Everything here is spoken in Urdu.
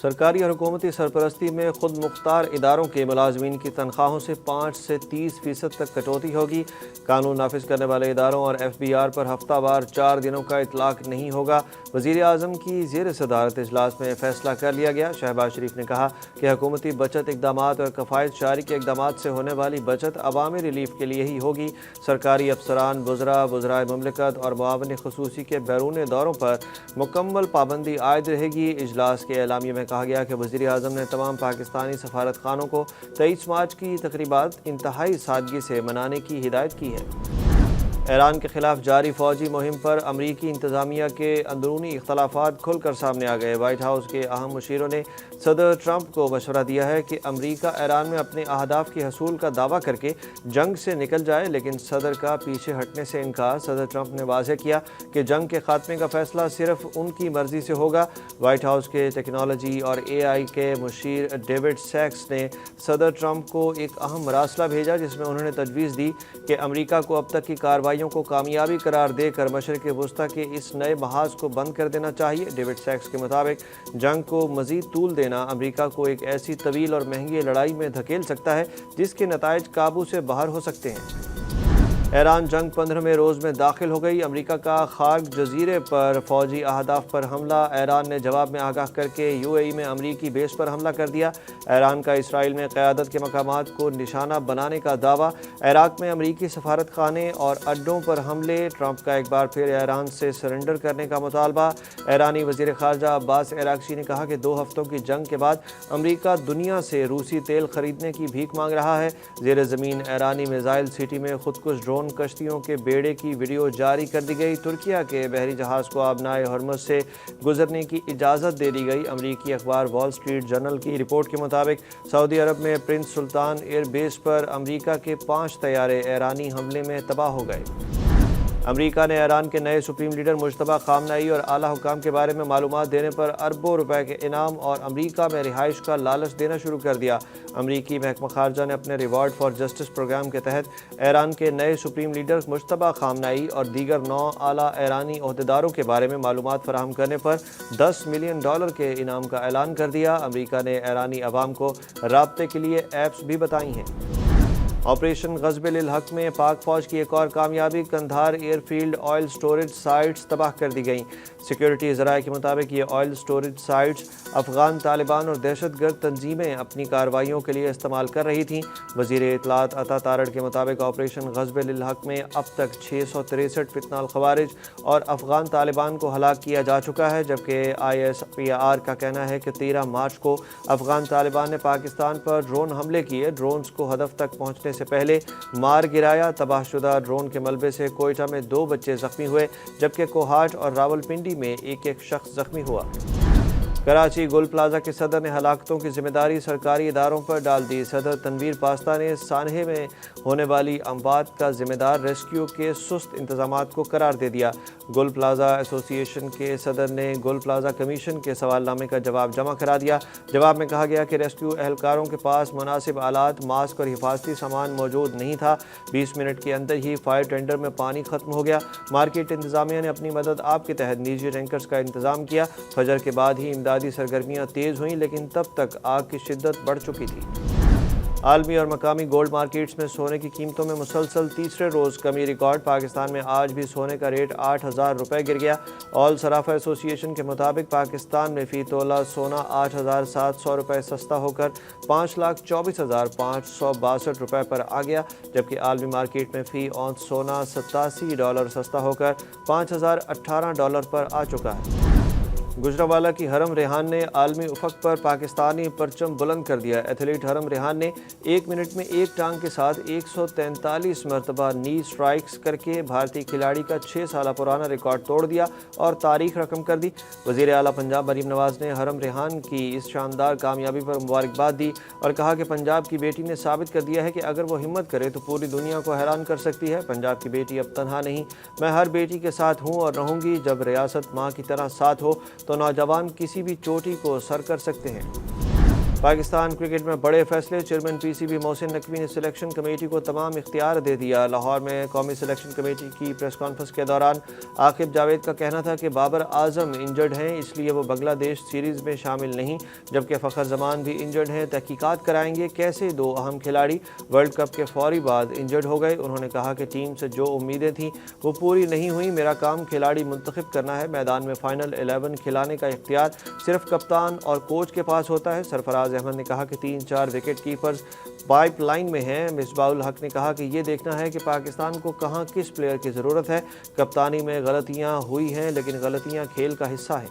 سرکاری اور حکومتی سرپرستی میں خود مختار اداروں کے ملازمین کی تنخواہوں سے 5 سے 30% تک کٹوتی ہوگی۔ قانون نافذ کرنے والے اداروں اور ایف بی آر پر ہفتہ وار 4 دنوں کا اطلاق نہیں ہوگا۔ وزیر اعظم کی زیر صدارت اجلاس میں فیصلہ کر لیا گیا۔ شہباز شریف نے کہا کہ حکومتی بچت اقدامات اور کفایت شعاری کے اقدامات سے ہونے والی بچت عوامی ریلیف کے لیے ہی ہوگی۔ سرکاری افسران، وزرائے مملکت اور معاون خصوصی کے بیرون دوروں پر مکمل پابندی عائد رہے گی۔ اجلاس کے اعلامیے میں کہا گیا کہ وزیر اعظم نے تمام پاکستانی سفارت خانوں کو 23 مارچ کی تقریبات انتہائی سادگی سے منانے کی ہدایت کی ہے۔ ایران کے خلاف جاری فوجی مہم پر امریکی انتظامیہ کے اندرونی اختلافات کھل کر سامنے آ گئے۔ وائٹ ہاؤس کے اہم مشیروں نے صدر ٹرمپ کو مشورہ دیا ہے کہ امریکہ ایران میں اپنے اہداف کے حصول کا دعویٰ کر کے جنگ سے نکل جائے، لیکن صدر کا پیچھے ہٹنے سے انکار۔ صدر ٹرمپ نے واضح کیا کہ جنگ کے خاتمے کا فیصلہ صرف ان کی مرضی سے ہوگا۔ وائٹ ہاؤس کے ٹیکنالوجی اور AI کے مشیر ڈیوڈ سیکس نے صدر ٹرمپ کو ایک اہم مراسلہ بھیجا، جس میں انہوں نے تجویز دی کہ امریکہ کو اب تک کی کارروائیوں کو کامیابی قرار دے کر مشرق وسطیٰ کے اس نئے محاذ کو بند کر دینا چاہیے۔ ڈیوڈ سیکس کے مطابق جنگ کو مزید طول دینا امریکہ کو ایک ایسی طویل اور مہنگی لڑائی میں دھکیل سکتا ہے جس کے نتائج قابو سے باہر ہو سکتے ہیں۔ ایران جنگ 15ویں روز میں داخل ہو گئی۔ امریکہ کا خارگ جزیرے پر فوجی اہداف پر حملہ۔ ایران نے جواب میں آگاہ کر کے UAE میں امریکی بیس پر حملہ کر دیا۔ ایران کا اسرائیل میں قیادت کے مقامات کو نشانہ بنانے کا دعویٰ۔ عراق میں امریکی سفارت خانے اور اڈوں پر حملے۔ ٹرمپ کا ایک بار پھر ایران سے سرنڈر کرنے کا مطالبہ۔ ایرانی وزیر خارجہ عباس عراقچی نے کہا کہ 2 ہفتوں کی جنگ کے بعد امریکہ دنیا سے روسی تیل خریدنے کی بھیک مانگ رہا ہے۔ زیر زمین ایرانی میزائل سٹی میں خودکش ڈرون کشتیوں کے بیڑے کی ویڈیو جاری کر دی گئی۔ ترکیہ کے بحری جہاز کو آبنائے ہرمز سے گزرنے کی اجازت دے دی گئی۔ امریکی اخبار وال اسٹریٹ جرنل کی رپورٹ کے مطابق سعودی عرب میں پرنس سلطان ایئر بیس پر امریکہ کے 5 طیارے ایرانی حملے میں تباہ ہو گئے۔ امریکہ نے ایران کے نئے سپریم لیڈر مجتبیٰ خامنہئی اور اعلیٰ حکام کے بارے میں معلومات دینے پر اربوں روپے کے انعام اور امریکہ میں رہائش کا لالچ دینا شروع کر دیا۔ امریکی محکمہ خارجہ نے اپنے ریوارڈ فار جسٹس پروگرام کے تحت ایران کے نئے سپریم لیڈر مجتبیٰ خامنہئی اور دیگر 9 اعلیٰ ایرانی عہدیداروں کے بارے میں معلومات فراہم کرنے پر $10 ملین کے انعام کا اعلان کر دیا۔ امریکہ نے ایرانی عوام کو رابطے کے لیے ایپس بھی بتائی ہیں۔ آپریشن غضب للحق میں پاک فوج کی ایک اور کامیابی۔ Kandahar airfield oil storage sites تباہ کر دی گئیں۔ سیکیورٹی ذرائع کے مطابق یہ oil storage sites Afghan Taliban اور دہشت گرد تنظیمیں اپنی کارروائیوں کے لیے استعمال کر رہی تھیں۔ وزیر اطلاعات عطا تارڑ کے مطابق آپریشن غضب للحق میں اب تک 663 فتنہ الخوارج اور افغان طالبان کو ہلاک کیا جا چکا ہے، جبکہ ISPR کا کہنا ہے کہ 13 مارچ کو افغان طالبان نے پاکستان پر ڈرون حملے کیے، ڈرونز کو ہدف تک پہنچنے سے پہلے مار گرایا۔ تباہ شدہ ڈرون کے ملبے سے کوئٹہ میں 2 بچے زخمی ہوئے، جبکہ کوہاٹ اور راولپنڈی میں ایک شخص زخمی ہوا۔ کراچی گل پلازہ کے صدر نے ہلاکتوں کی ذمہ داری سرکاری اداروں پر ڈال دی۔ صدر تنویر پاستہ نے سانحے میں ہونے والی اموات کا ذمہ دار ریسکیو کے سست انتظامات کو قرار دے دیا۔ گل پلازہ ایسوسی ایشن کے صدر نے گل پلازہ کمیشن کے سوال نامے کا جواب جمع کرا دیا۔ جواب میں کہا گیا کہ ریسکیو اہلکاروں کے پاس مناسب آلات، ماسک اور حفاظتی سامان موجود نہیں تھا۔ 20 منٹ کے اندر ہی فائر ٹینڈر میں پانی ختم ہو گیا۔ مارکیٹ انتظامیہ نے اپنی مدد آپ کے تحت نجی ٹینکرز کا انتظام کیا۔ فجر کے بعد ہی امدادی سرگرمیاں تیز ہوئیں، لیکن تب تک آگ کی شدت بڑھ چکی تھی۔ عالمی اور مقامی گولڈ مارکیٹس میں سونے کی قیمتوں میں مسلسل تیسرے روز کمی ریکارڈ۔ پاکستان میں آج بھی سونے کا ریٹ 8,000 روپے گر گیا۔ آل صرافہ ایسوسی ایشن کے مطابق پاکستان میں فی تولہ سونا 8,700 روپے سستا ہو کر 5,24,562 روپے پر آ گیا، جبکہ عالمی مارکیٹ میں فی اونس سونا $87 سستا ہو کر $5,018 پر آ چکا ہے۔ گجرانوالہ کی حرم ریحان نے عالمی افق پر پاکستانی پرچم بلند کر دیا۔ ایتھلیٹ حرم ریحان نے 1 منٹ میں ایک ٹانگ کے ساتھ 143 مرتبہ نی سٹرائکس کر کے بھارتی کھلاڑی کا 6 سالہ پرانا ریکارڈ توڑ دیا اور تاریخ رقم کر دی۔ وزیر اعلیٰ پنجاب مریم نواز نے حرم ریحان کی اس شاندار کامیابی پر مبارکباد دی اور کہا کہ پنجاب کی بیٹی نے ثابت کر دیا ہے کہ اگر وہ ہمت کرے تو پوری دنیا کو حیران کر سکتی ہے۔ پنجاب کی بیٹی اب تنہا نہیں، میں ہر بیٹی کے ساتھ ہوں اور رہوں گی۔ جب ریاست ماں کی طرح ساتھ ہو تو نوجوان کسی بھی چوٹی کو سر کر سکتے ہیں۔ پاکستان کرکٹ میں بڑے فیصلے، chairman P C B Mohsin Naqvi نے سلیکشن کمیٹی کو تمام اختیار دے دیا۔ لاہور میں قومی سلیکشن کمیٹی کی پریس کانفرنس کے دوران عاقب جاوید کا کہنا تھا کہ بابر اعظم انجرڈ ہیں، اس لیے وہ بنگلہ دیش سیریز میں شامل نہیں، جبکہ فخر زمان بھی انجرڈ ہیں۔ تحقیقات کرائیں گے کیسے دو اہم کھلاڑی ورلڈ کپ کے فوری بعد انجرڈ ہو گئے۔ انہوں نے کہا کہ ٹیم سے جو امیدیں تھیں وہ پوری نہیں ہوئی، میرا کام کھلاڑی منتخب کرنا ہے، میدان میں فائنل 11 کھلانے کا اختیار صرف کپتان اور کوچ کے پاس ہوتا ہے۔ سرفراز احمد نے کہا کہ 3-4 وکٹ کیپرز پائپ لائن میں ہیں۔ مصباح الحق نے کہا کہ یہ دیکھنا ہے کہ پاکستان کو کہاں کس پلیئر کی ضرورت ہے۔ کپتانی میں غلطیاں ہوئی ہیں لیکن غلطیاں کھیل کا حصہ ہیں۔